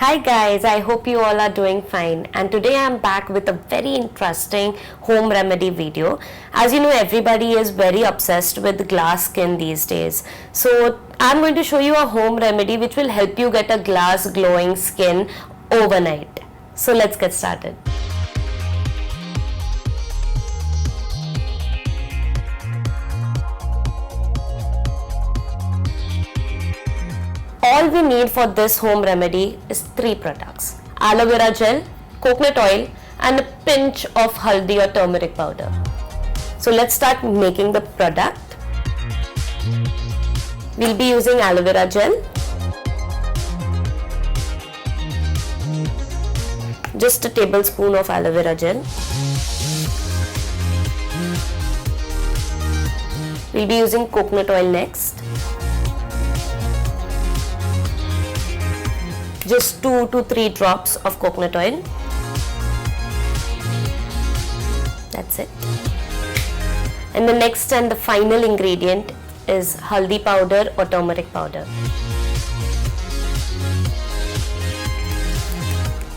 Hi guys, I hope you all are doing fine, and today I am back with a very interesting home remedy video. As you know, everybody is very obsessed with glass skin these days. So I am going to show you a home remedy which will help you get a glass glowing skin overnight. So let's get started. All we need for this home remedy is 3 products: aloe vera gel, coconut oil and a pinch of haldi or turmeric powder. So let's start making the product. We'll be using aloe vera gel. Just a tablespoon of aloe vera gel. We'll be using coconut oil next. Just 2 to 3 drops of coconut oil. That's it. And the next and the final ingredient is haldi powder or turmeric powder.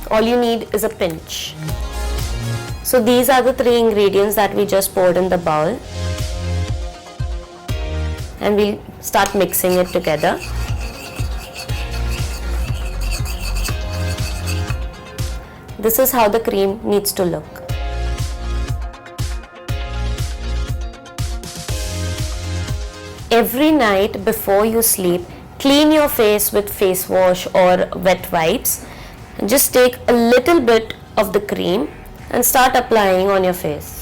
All you need is a pinch. So these are the 3 ingredients that we just poured in the bowl. And we'll start mixing it together. This is how the cream needs to look. Every night before you sleep, clean your face with face wash or wet wipes. Just take a little bit of the cream and start applying on your face.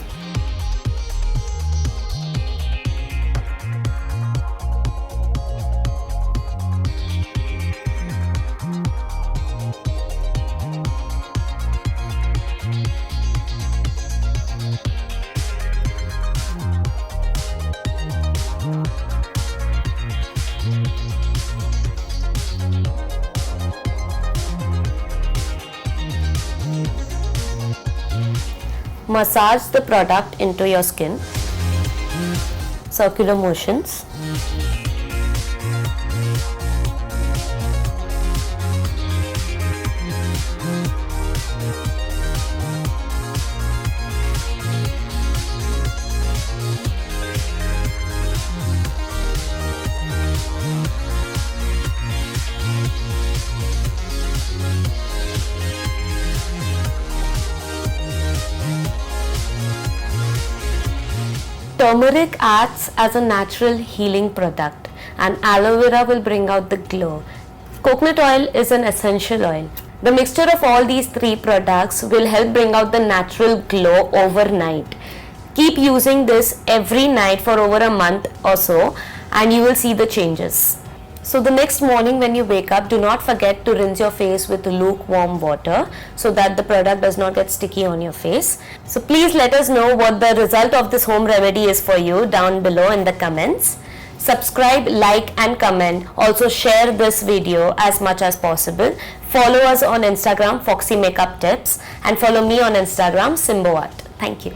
Massage the product into your skin, circular motions. Turmeric acts as a natural healing product and aloe vera will bring out the glow. Coconut oil is an essential oil. The mixture of all these 3 products will help bring out the natural glow overnight. Keep using this every night for over a month or so and you will see the changes. So the next morning when you wake up, do not forget to rinse your face with lukewarm water so that the product does not get sticky on your face. So please let us know what the result of this home remedy is for you down below in the comments. Subscribe, like and comment. Also share this video as much as possible. Follow us on Instagram, Foxy Makeup Tips, and follow me on Instagram, Simboart. Thank you.